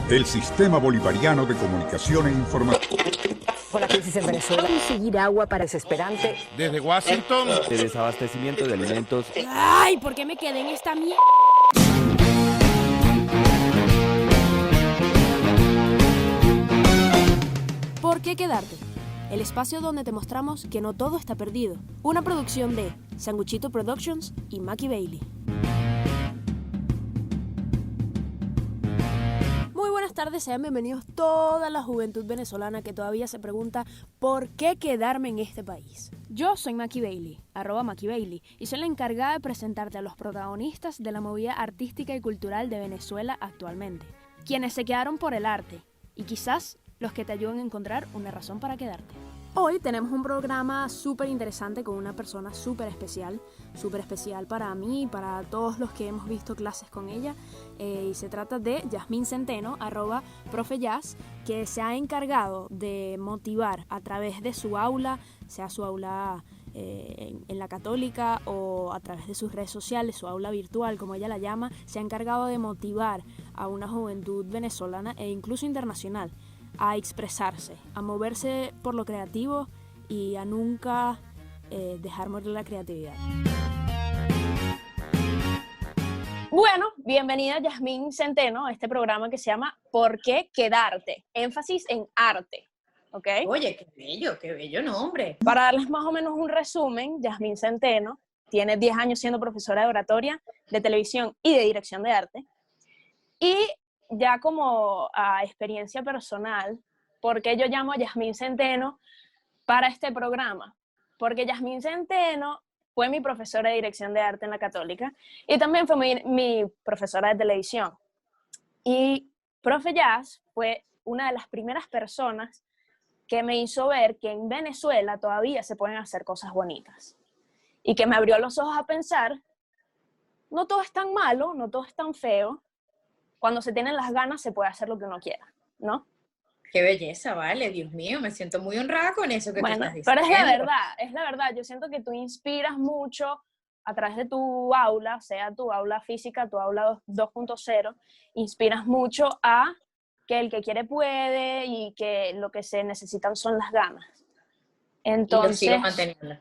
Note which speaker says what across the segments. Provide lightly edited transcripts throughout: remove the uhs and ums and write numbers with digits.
Speaker 1: El Sistema Bolivariano de Comunicación e Información.
Speaker 2: Con la crisis en Venezuela, conseguir agua para desesperante.
Speaker 3: Desde Washington,
Speaker 4: de desabastecimiento de alimentos.
Speaker 5: ¡Ay! ¿Por qué me quedé en esta mierda? ¿Por qué quedarte? El espacio donde te mostramos que no todo está perdido. Una producción de Sanguchito Productions y Mackie Bailey. Muy buenas tardes, sean bienvenidos toda la juventud venezolana que todavía se pregunta ¿por qué quedarme en este país? Yo soy Mackie Bailey, @Mackie Bailey, y soy la encargada de presentarte a los protagonistas de la movida artística y cultural de Venezuela actualmente, quienes se quedaron por el arte, y quizás los que te ayuden a encontrar una razón para quedarte. Hoy tenemos un programa súper interesante con una persona súper especial para mí y para todos los que hemos visto clases con ella. Y se trata de Yasmín Centeno, @ProfeYas, que se ha encargado de motivar a través de su aula, sea su aula en la Católica o a través de sus redes sociales, su aula virtual, como ella la llama, se ha encargado de motivar a una juventud venezolana e incluso internacional a expresarse, a moverse por lo creativo y a nunca dejar morir la creatividad. Bueno, bienvenida Yasmín Centeno a este programa que se llama ¿Por qué quedarte? Énfasis en arte, ¿ok?
Speaker 6: Oye, qué bello nombre.
Speaker 5: Para darles más o menos un resumen, Yasmín Centeno tiene 10 años siendo profesora de oratoria, de televisión y de dirección de arte. Y ya como experiencia personal, ¿por qué yo llamo a Yasmín Centeno para este programa? Porque Yasmín Centeno fue mi profesora de dirección de arte en la Católica y también fue mi profesora de televisión. Y ProfeYas fue una de las primeras personas que me hizo ver que en Venezuela todavía se pueden hacer cosas bonitas. Y que me abrió los ojos a pensar, no todo es tan malo, no todo es tan feo. Cuando se tienen las ganas se puede hacer lo que uno quiera, ¿no?
Speaker 6: Qué belleza, vale, Dios mío, me siento muy honrada con eso que tú estás diciendo.
Speaker 5: Pero es la verdad, yo siento que tú inspiras mucho a través de tu aula, sea tu aula física, tu aula 2.0, inspiras mucho a que el que quiere puede y que lo que se necesitan son las ganas. Entonces,
Speaker 6: y lo sigo manteniendo.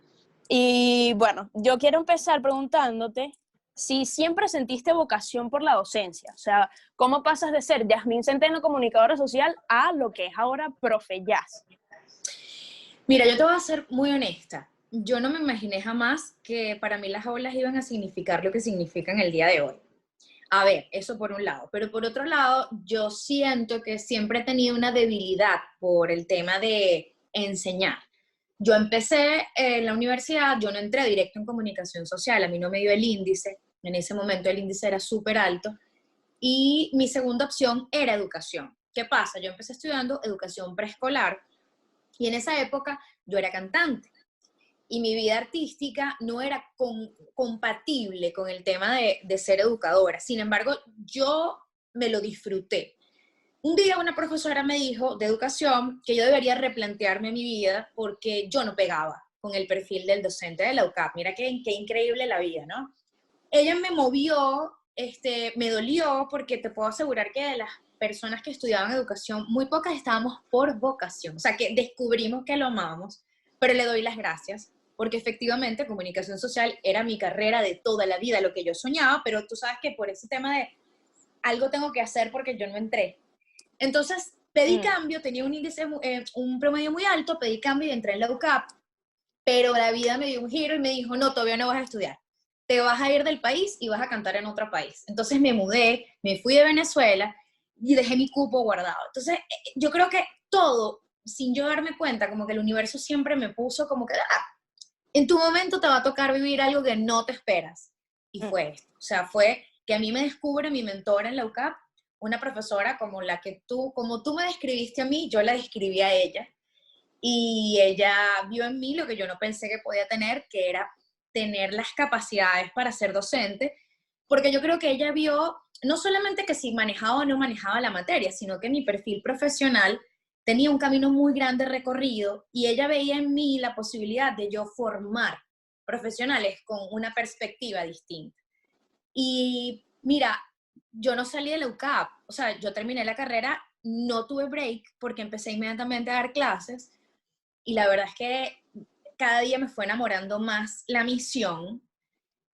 Speaker 5: Y bueno, yo quiero empezar preguntándote si siempre sentiste vocación por la docencia, o sea, ¿cómo pasas de ser Yasmín Centeno, comunicadora social, a lo que es ahora ProfeYas?
Speaker 6: Mira, yo te voy a ser muy honesta. Yo no me imaginé jamás que para mí las aulas iban a significar lo que significan el día de hoy. A ver, eso por un lado. Pero por otro lado, yo siento que siempre he tenido una debilidad por el tema de enseñar. Yo empecé en la universidad, yo no entré directo en comunicación social, a mí no me dio el índice, en ese momento el índice era súper alto, y mi segunda opción era educación. ¿Qué pasa? Yo empecé estudiando educación preescolar, y en esa época yo era cantante, y mi vida artística no era compatible con el tema de ser educadora. Sin embargo, yo me lo disfruté. Un día una profesora me dijo de educación que yo debería replantearme mi vida porque yo no pegaba con el perfil del docente de la UCAP. Mira qué increíble la vida, ¿no? Ella me movió, me dolió porque te puedo asegurar que de las personas que estudiaban educación, muy pocas estábamos por vocación. O sea, que descubrimos que lo amábamos, pero le doy las gracias porque efectivamente comunicación social era mi carrera de toda la vida, lo que yo soñaba, pero tú sabes que por ese tema de algo tengo que hacer porque yo no entré. Entonces, pedí cambio, tenía un índice, un promedio muy alto, pedí cambio y entré en la UCAP, pero la vida me dio un giro y me dijo, no, todavía no vas a estudiar, te vas a ir del país y vas a cantar en otro país. Entonces me mudé, me fui de Venezuela y dejé mi cupo guardado. Entonces, yo creo que todo, sin yo darme cuenta, como que el universo siempre me puso como que, en tu momento te va a tocar vivir algo que no te esperas. Y fue esto, o sea, fue que a mí me descubre mi mentora en la UCAP, una profesora como tú me describiste a mí, yo la describí a ella, y ella vio en mí lo que yo no pensé que podía tener, que era tener las capacidades para ser docente, porque yo creo que ella vio no solamente que si manejaba o no manejaba la materia, sino que mi perfil profesional tenía un camino muy grande recorrido, y ella veía en mí la posibilidad de yo formar profesionales con una perspectiva distinta. Y mira, yo no salí de la UCAP, o sea, yo terminé la carrera, no tuve break porque empecé inmediatamente a dar clases y la verdad es que cada día me fue enamorando más la misión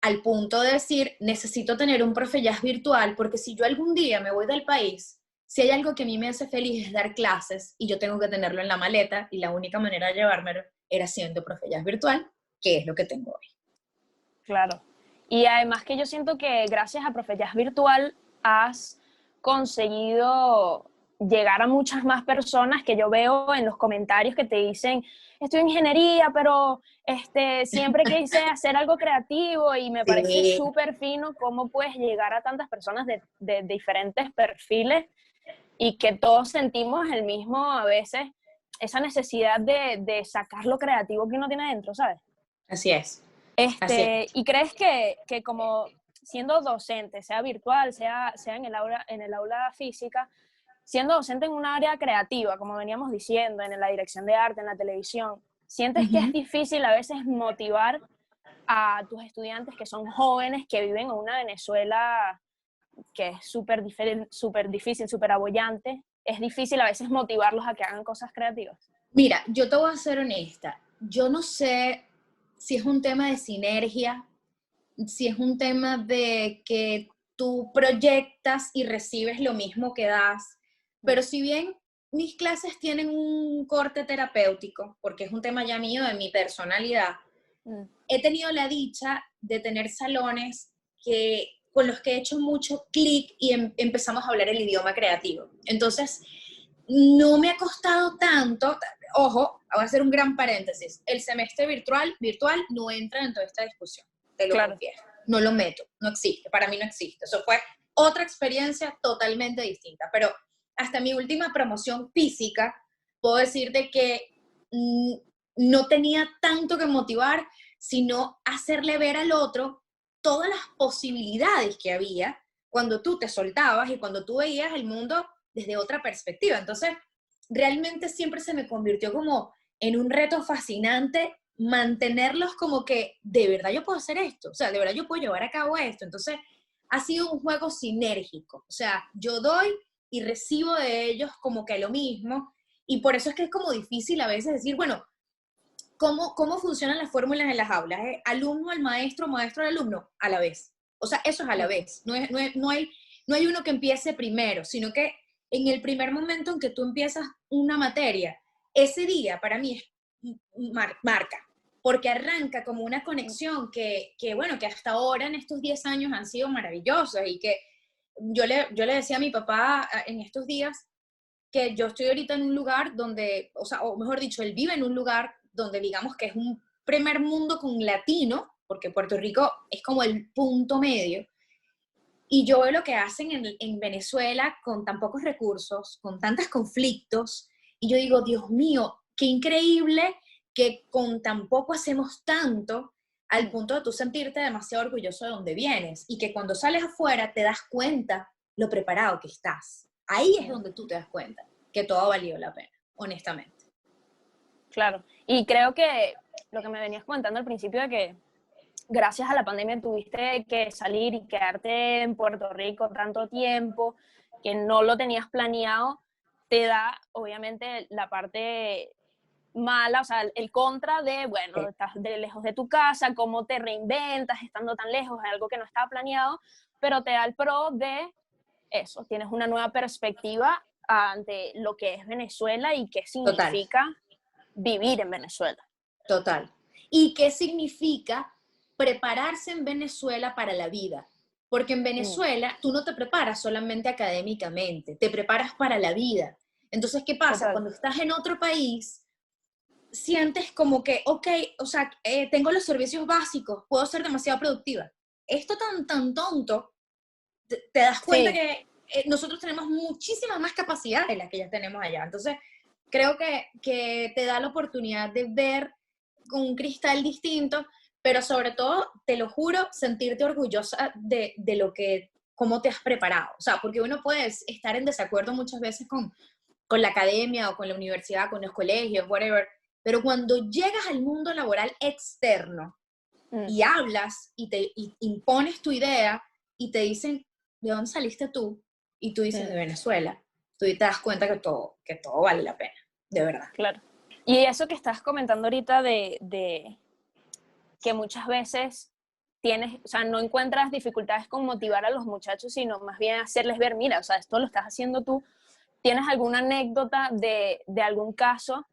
Speaker 6: al punto de decir, necesito tener un profe jazz virtual porque si yo algún día me voy del país, si hay algo que a mí me hace feliz es dar clases y yo tengo que tenerlo en la maleta y la única manera de llevármelo era siendo profe jazz virtual, que es lo que tengo hoy.
Speaker 5: Claro. Y además que yo siento que gracias a Profe Jazz Virtual has conseguido llegar a muchas más personas que yo veo en los comentarios que te dicen, estudio ingeniería, pero siempre quise hacer algo creativo y me parece
Speaker 6: Sí.
Speaker 5: súper fino cómo puedes llegar a tantas personas de diferentes perfiles y que todos sentimos el mismo, a veces, esa necesidad de sacar lo creativo que uno tiene dentro, ¿sabes?
Speaker 6: Así es. Así es.
Speaker 5: ¿Y crees que como siendo docente, sea virtual, sea en el aula física, siendo docente en un área creativa, como veníamos diciendo, en la dirección de arte, en la televisión, sientes que es difícil a veces motivar a tus estudiantes que son jóvenes, que viven en una Venezuela que es súper difícil, súper abollante? ¿Es difícil a veces motivarlos a que hagan cosas creativas?
Speaker 6: Mira, yo te voy a ser honesta. Yo no sé si es un tema de sinergia, si es un tema de que tú proyectas y recibes lo mismo que das, pero si bien mis clases tienen un corte terapéutico, porque es un tema ya mío de mi personalidad, he tenido la dicha de tener salones con los que he hecho mucho clic y empezamos a hablar el idioma creativo. Entonces, no me ha costado tanto, ojo, voy a hacer un gran paréntesis, el semestre virtual no entra dentro de esta discusión, te lo confieso, no lo meto, no existe, para mí no existe, eso fue otra experiencia totalmente distinta, pero hasta mi última promoción física, puedo decirte que no tenía tanto que motivar, sino hacerle ver al otro todas las posibilidades que había cuando tú te soltabas y cuando tú veías el mundo desde otra perspectiva. Entonces, realmente siempre se me convirtió como en un reto fascinante mantenerlos como que, de verdad yo puedo hacer esto, o sea, de verdad yo puedo llevar a cabo esto. Entonces, ha sido un juego sinérgico, o sea, yo doy y recibo de ellos como que lo mismo, y por eso es que es como difícil a veces decir, bueno, ¿cómo funcionan las fórmulas en las aulas? Alumno al maestro, maestro al alumno, a la vez. O sea, eso es a la vez. No hay uno que empiece primero, sino que en el primer momento en que tú empiezas una materia, ese día para mí es marca, porque arranca como una conexión que hasta ahora en estos 10 años han sido maravillosas y que yo le decía a mi papá en estos días que yo estoy ahorita en un lugar donde, o mejor dicho, él vive en un lugar donde digamos que es un primer mundo con latino, porque Puerto Rico es como el punto medio, y yo veo lo que hacen en Venezuela con tan pocos recursos, con tantos conflictos, y yo digo, Dios mío, qué increíble que con tan poco hacemos tanto, al punto de tú sentirte demasiado orgulloso de donde vienes, y que cuando sales afuera te das cuenta lo preparado que estás. Ahí es donde tú te das cuenta que todo ha valido la pena, honestamente.
Speaker 5: Claro, y creo que lo que me venías comentando al principio de que gracias a la pandemia tuviste que salir y quedarte en Puerto Rico tanto tiempo, que no lo tenías planeado, te da obviamente la parte mala, o sea, el contra de, bueno, estás lejos de tu casa, cómo te reinventas estando tan lejos, es algo que no estaba planeado, pero te da el pro de eso, tienes una nueva perspectiva ante lo que es Venezuela y qué significa vivir en Venezuela.
Speaker 6: Total. ¿Y qué significa prepararse en Venezuela para la vida? Porque en Venezuela tú no te preparas solamente académicamente, te preparas para la vida. Entonces, ¿qué pasa?
Speaker 5: Total.
Speaker 6: Cuando estás en otro país, sientes como que, ok, o sea, tengo los servicios básicos, puedo ser demasiado productiva. Esto tan tonto, te das cuenta que nosotros tenemos muchísimas más capacidades de las que ya tenemos allá. Entonces, creo que te da la oportunidad de ver con un cristal distinto, pero sobre todo, te lo juro, sentirte orgullosa de cómo te has preparado. O sea, porque uno puede estar en desacuerdo muchas veces con la academia o con la universidad, con los colegios, whatever, pero cuando llegas al mundo laboral externo y hablas y impones tu idea y te dicen, ¿de dónde saliste tú? Y tú dices, de Venezuela, tú te das cuenta que todo vale la pena, de verdad.
Speaker 5: Claro. Y eso que estás comentando ahorita de que muchas veces o sea, no encuentras dificultades con motivar a los muchachos, sino más bien hacerles ver, mira, o sea, esto lo estás haciendo tú. ¿Tienes alguna anécdota de algún caso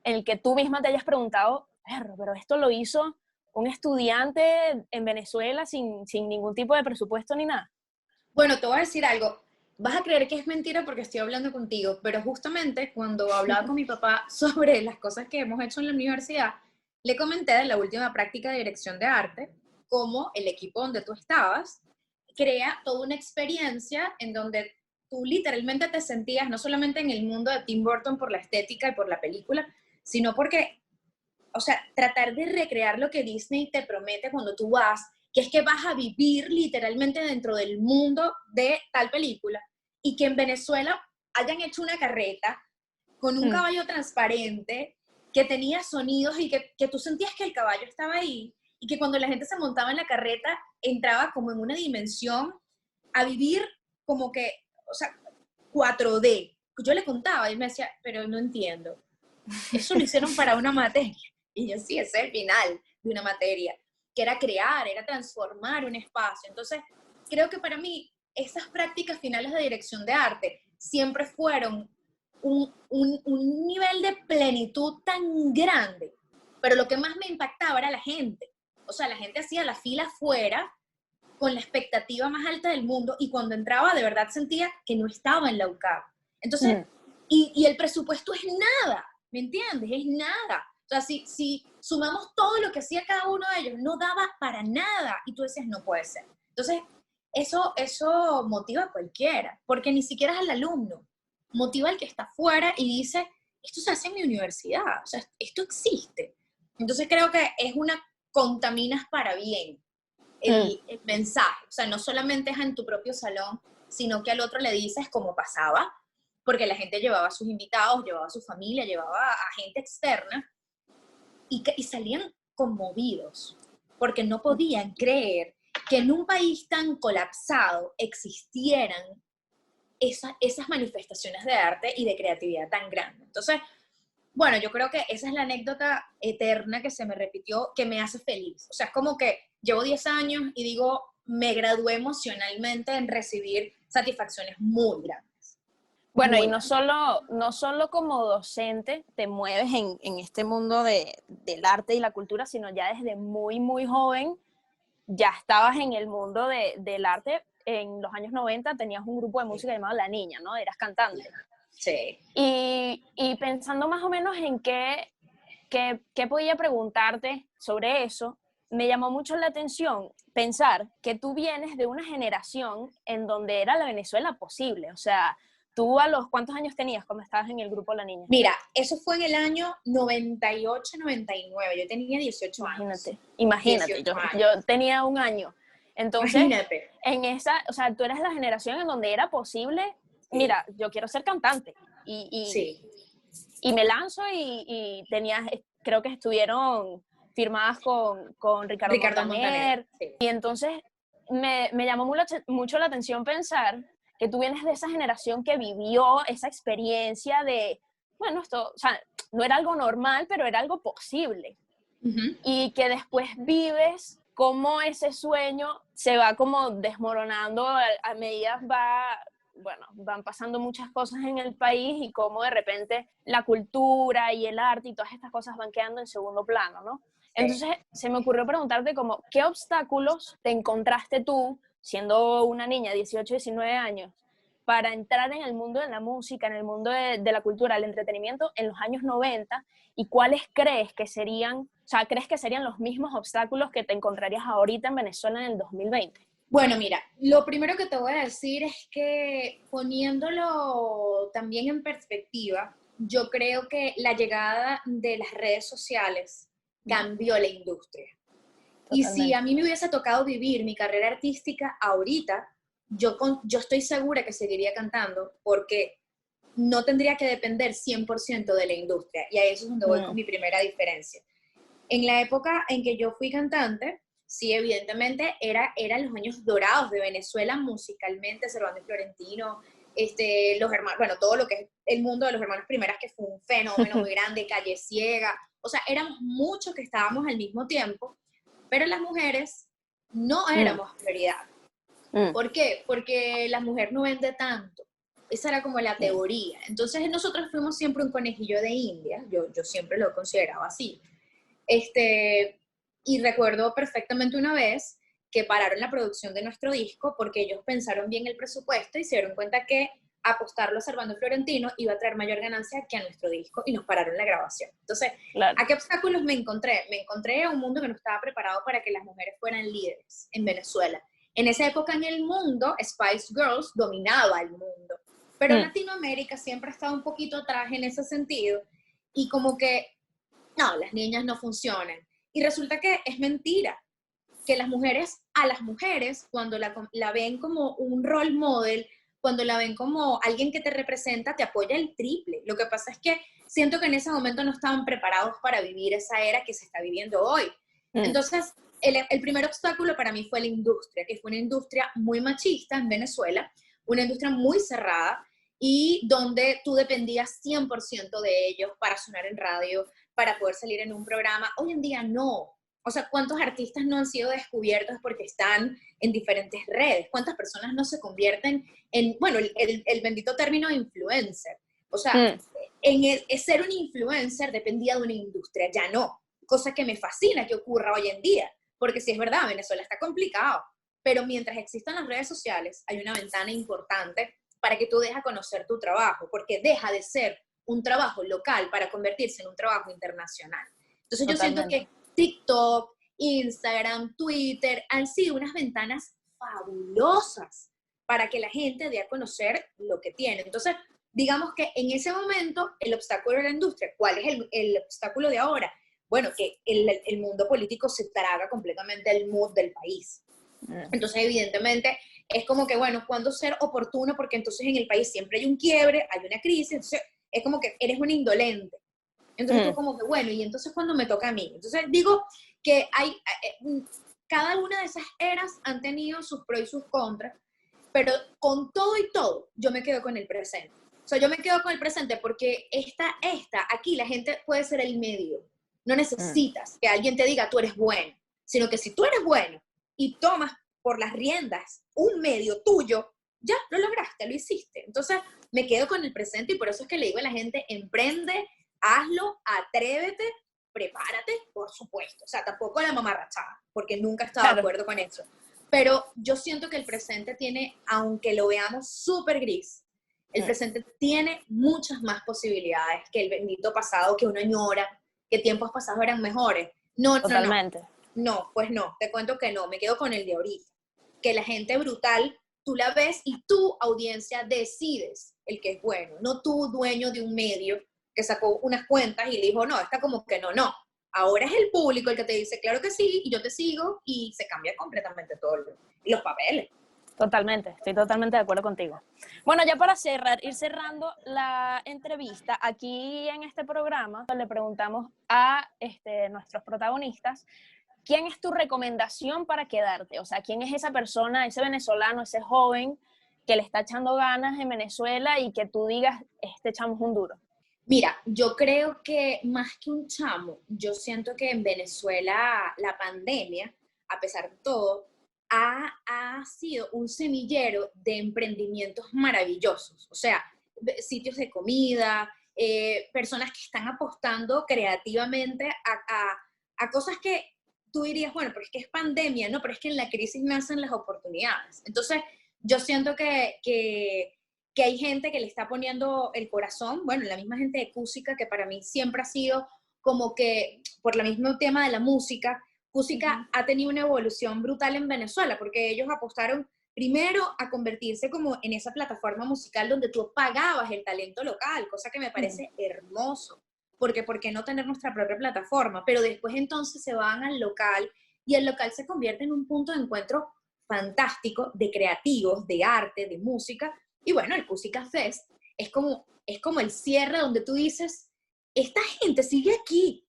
Speaker 5: en el que tú misma te hayas preguntado, pero esto lo hizo un estudiante en Venezuela sin ningún tipo de presupuesto ni nada?
Speaker 6: Bueno, te voy a decir algo. Vas a creer que es mentira porque estoy hablando contigo, pero justamente cuando hablaba con mi papá sobre las cosas que hemos hecho en la universidad, le comenté de la última práctica de dirección de arte, cómo el equipo donde tú estabas crea toda una experiencia en donde tú literalmente te sentías no solamente en el mundo de Tim Burton por la estética y por la película, sino porque, o sea, tratar de recrear lo que Disney te promete cuando tú vas, que es que vas a vivir literalmente dentro del mundo de tal película, y que en Venezuela hayan hecho una carreta con un caballo transparente, que tenía sonidos y que tú sentías que el caballo estaba ahí, y que cuando la gente se montaba en la carreta, entraba como en una dimensión a vivir como que, o sea, 4D. Yo le contaba y me decía, pero no entiendo. Eso lo hicieron para una materia. Y yo, sí, ese es el final de una materia, que era crear, era transformar un espacio. Entonces, creo que para mí, esas prácticas finales de dirección de arte siempre fueron un nivel de plenitud tan grande. Pero lo que más me impactaba era la gente. O sea, la gente hacía la fila afuera con la expectativa más alta del mundo, y cuando entraba de verdad sentía que no estaba en la UCAP. Entonces, y el presupuesto es nada, ¿me entiendes? Es nada. O sea, si sumamos todo lo que hacía cada uno de ellos, no daba para nada, y tú decías, no puede ser. Entonces, eso motiva a cualquiera, porque ni siquiera es al alumno, motiva al que está afuera y dice, esto se hace en mi universidad, o sea, esto existe. Entonces creo que es una contaminas para bien el mensaje, o sea, no solamente es en tu propio salón, sino que al otro le dices como pasaba, porque la gente llevaba a sus invitados, llevaba a su familia, llevaba a gente externa, y salían conmovidos, porque no podían creer que en un país tan colapsado existieran esas manifestaciones de arte y de creatividad tan grandes. Entonces, bueno, yo creo que esa es la anécdota eterna que se me repitió, que me hace feliz. O sea, es como que llevo 10 años y digo, me gradué emocionalmente en recibir satisfacciones muy grandes.
Speaker 5: Bueno,
Speaker 6: muy
Speaker 5: y
Speaker 6: grandes.
Speaker 5: no solo como docente te mueves en este mundo del arte y la cultura, sino ya desde muy, muy joven ya estabas en el mundo del arte. En los años 90 tenías un grupo de música llamado La Niña, ¿no? Eras cantante.
Speaker 6: Sí.
Speaker 5: Y pensando más o menos en qué podía preguntarte sobre eso, me llamó mucho la atención pensar que tú vienes de una generación en donde era la Venezuela posible. O sea, ¿tú a los cuántos años tenías cuando estabas en el grupo La Niña?
Speaker 6: Mira, eso fue en el año 98, 99. Yo tenía 18
Speaker 5: Imagínate,
Speaker 6: años.
Speaker 5: imagínate,
Speaker 6: 18 años.
Speaker 5: yo tenía un año. Entonces,
Speaker 6: Imagínate.
Speaker 5: en esa, o sea, tú eres la generación en donde era posible, mira, yo quiero ser cantante.
Speaker 6: Sí.
Speaker 5: Y me lanzo y tenías, creo que estuvieron firmadas con Ricardo
Speaker 6: Montaner.
Speaker 5: Montaner.
Speaker 6: Sí.
Speaker 5: Y entonces me llamó mucho la atención pensar que tú vienes de esa generación que vivió esa experiencia de, bueno, esto, o sea, no era algo normal, pero era algo posible.
Speaker 6: Uh-huh.
Speaker 5: Y que después vives cómo ese sueño se va como desmoronando a medida van pasando muchas cosas en el país, y cómo de repente la cultura y el arte y todas estas cosas van quedando en segundo plano, ¿no? Entonces se me ocurrió preguntarte como, ¿qué obstáculos te encontraste tú, siendo una niña de 18, 19 años, para entrar en el mundo de la música, en el mundo de la cultura, el entretenimiento en los años 90, y cuáles crees que serían los mismos obstáculos que te encontrarías ahorita en Venezuela en el 2020?
Speaker 6: Bueno, mira, lo primero que te voy a decir es que, poniéndolo también en perspectiva, yo creo que la llegada de las redes sociales cambió la industria. Totalmente. Y si a mí me hubiese tocado vivir mi carrera artística ahorita, yo estoy segura que seguiría cantando, porque no tendría que depender 100% de la industria. Y a eso es donde voy con mi primera diferencia. En la época en que yo fui cantante, sí, evidentemente eran los años dorados de Venezuela musicalmente, Servando y Florentino, los hermanos, bueno, todo lo que es el mundo de los hermanos Primeras, que fue un fenómeno muy grande, Calle Ciega, o sea, éramos muchos que estábamos al mismo tiempo, pero las mujeres no éramos prioridad. ¿Por qué? Porque la mujer no vende tanto. Esa era como la teoría. Entonces nosotros fuimos siempre un conejillo de India, yo siempre lo he considerado así. Y recuerdo perfectamente una vez que pararon la producción de nuestro disco porque ellos pensaron bien el presupuesto y se dieron cuenta que apostarlo a Servando Florentino iba a traer mayor ganancia que a nuestro disco y nos pararon la grabación. Entonces, claro, ¿a qué obstáculos me encontré? Me encontré a un mundo que no estaba preparado para que las mujeres fueran líderes en Venezuela. En esa época en el mundo, Spice Girls dominaba el mundo, pero Latinoamérica siempre ha estado un poquito atrás en ese sentido y como que, no, las niñas no funcionan. Y resulta que es mentira, que las mujeres, cuando la ven como un role model, cuando la ven como alguien que te representa, te apoya el triple. Lo que pasa es que siento que en ese momento no estaban preparados para vivir esa era que se está viviendo hoy. Entonces, el primer obstáculo para mí fue la industria, que fue una industria muy machista en Venezuela, una industria muy cerrada y donde tú dependías 100% de ellos para sonar en radio, para poder salir en un programa. Hoy en día no. O sea, ¿cuántos artistas no han sido descubiertos porque están en diferentes redes? ¿Cuántas personas no se convierten en, bueno, el bendito término influencer? O sea, ser un influencer dependía de una industria, ya no. Cosa que me fascina que ocurra hoy en día, porque sí es verdad, Venezuela está complicado, pero mientras existan las redes sociales, hay una ventana importante para que tú dejes conocer tu trabajo, porque deja de ser un trabajo local para convertirse en un trabajo internacional. Entonces yo siento que TikTok, Instagram, Twitter han sido unas ventanas fabulosas para que la gente dé a conocer lo que tiene. Entonces, digamos que en ese momento el obstáculo de la industria, ¿cuál es el obstáculo de ahora? Bueno, que el mundo político se traga completamente el mood del país. Entonces, evidentemente, es como que, bueno, ¿cuándo ser oportuno? Porque entonces en el país siempre hay un quiebre, hay una crisis, entonces es como que eres un indolente. Entonces tú como que, bueno, y entonces cuando me toca a mí. Entonces digo que cada una de esas eras han tenido sus pros y sus contras, pero con todo y todo, yo me quedo con el presente. O sea, yo me quedo con el presente porque aquí la gente puede ser el medio. No necesitas que alguien te diga, tú eres bueno, sino que si tú eres bueno y tomas por las riendas un medio tuyo, ya lo lograste, lo hiciste. Entonces me quedo con el presente y por eso es que le digo a la gente, emprende, hazlo, atrévete, prepárate, por supuesto. O sea, tampoco la mamarrachada, porque nunca he estado de acuerdo con eso. Pero yo siento que el presente tiene, aunque lo veamos súper gris, el presente tiene muchas más posibilidades que el bendito pasado que uno añora, que tiempos pasados eran mejores. No, totalmente. No, pues no, te cuento que no, me quedo con el de ahorita. Que la gente brutal, tú la ves y tu audiencia decides el que es bueno, no tú dueño de un medio que sacó unas cuentas y le dijo, no, esta como que no. Ahora es el público el que te dice, claro que sí, y yo te sigo, y se cambia completamente todo los papeles.
Speaker 3: Totalmente, estoy totalmente de acuerdo contigo. Bueno, ya para ir cerrando la entrevista, aquí en este programa le preguntamos a nuestros protagonistas, ¿quién es tu recomendación para quedarte? O sea, ¿quién es esa persona, ese venezolano, ese joven que le está echando ganas en Venezuela y que tú digas, este chamo es un duro?
Speaker 6: Mira, yo creo que más que un chamo, yo siento que en Venezuela la pandemia, a pesar de todo, ha sido un semillero de emprendimientos maravillosos. O sea, sitios de comida, personas que están apostando creativamente a cosas que tú dirías, bueno, pero es que es pandemia, ¿no? Pero es que en la crisis nacen las oportunidades. Entonces, yo siento que hay gente que le está poniendo el corazón, bueno, la misma gente de Cusica, que para mí siempre ha sido como que, por el mismo tema de la música, Cusica ha tenido una evolución brutal en Venezuela, porque ellos apostaron primero a convertirse como en esa plataforma musical donde tú pagabas el talento local, cosa que me parece hermoso, porque ¿por qué no tener nuestra propia plataforma? Pero después entonces se van al local, y el local se convierte en un punto de encuentro fantástico de creativos, de arte, de música. Y bueno, el Cusica Fest es como el cierre donde tú dices, esta gente sigue aquí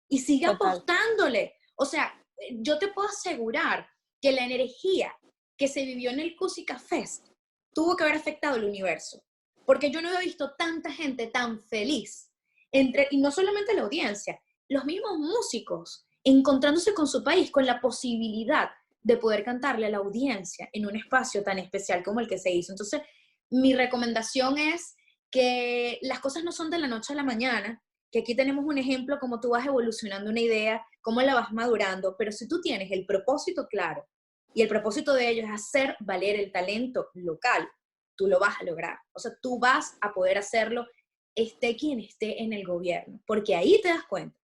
Speaker 6: y sigue apostándole. O sea, yo te puedo asegurar que la energía que se vivió en el Cusica Fest tuvo que haber afectado el universo, porque yo no he visto tanta gente tan feliz, y no solamente la audiencia, los mismos músicos encontrándose con su país, con la posibilidad de poder cantarle a la audiencia en un espacio tan especial como el que se hizo. Entonces, mi recomendación es que las cosas no son de la noche a la mañana, que aquí tenemos un ejemplo cómo tú vas evolucionando una idea, cómo la vas madurando, pero si tú tienes el propósito claro, y el propósito de ello es hacer valer el talento local, tú lo vas a lograr. O sea, tú vas a poder hacerlo, esté quien esté en el gobierno, porque ahí te das cuenta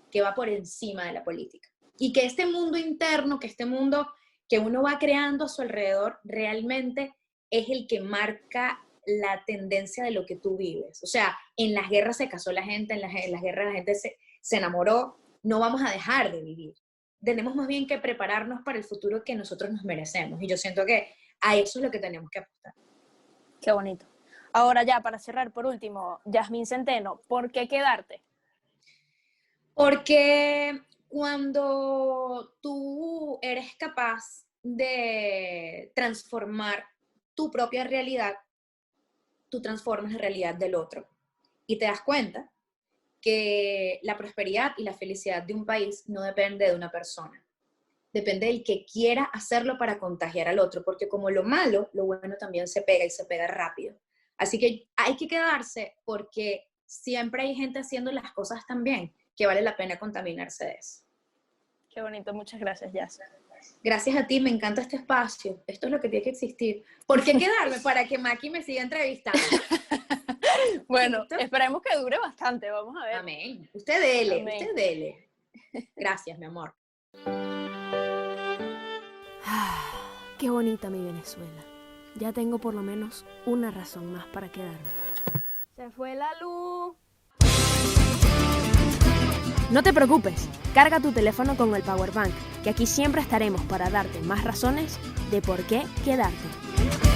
Speaker 6: que va por encima de la política. Y que este mundo interno, que este mundo que uno va creando a su alrededor, realmente es el que marca la tendencia de lo que tú vives. O sea, en las guerras se casó la gente, en las guerras la gente se enamoró. No vamos a dejar de vivir. Tenemos más bien que prepararnos para el futuro que nosotros nos merecemos. Y yo siento que a eso es lo que tenemos que apostar.
Speaker 3: Qué bonito. Ahora ya, para cerrar, por último, Yasmín Centeno, ¿por qué quedarte?
Speaker 6: Porque cuando tú eres capaz de transformar tu propia realidad, tú transformas la realidad del otro. Y te das cuenta que la prosperidad y la felicidad de un país no depende de una persona. Depende del que quiera hacerlo para contagiar al otro, porque como lo malo, lo bueno también se pega y se pega rápido. Así que hay que quedarse porque siempre hay gente haciendo las cosas tan bien que vale la pena contaminarse de eso.
Speaker 3: Qué bonito, muchas gracias, Yas.
Speaker 6: Gracias a ti, me encanta este espacio. Esto es lo que tiene que existir. ¿Por qué quedarme? Para que Maki me siga entrevistando.
Speaker 3: Bueno,
Speaker 6: ¿Listo?
Speaker 3: esperemos que dure bastante, vamos a ver.
Speaker 6: Amén. Usted dele,
Speaker 3: Amén.
Speaker 6: usted dele. Gracias, mi amor.
Speaker 5: Qué bonita mi Venezuela. Ya tengo por lo menos una razón más para quedarme. Se fue la luz. No te preocupes, carga tu teléfono con el Powerbank, que aquí siempre estaremos para darte más razones de por qué quedarte.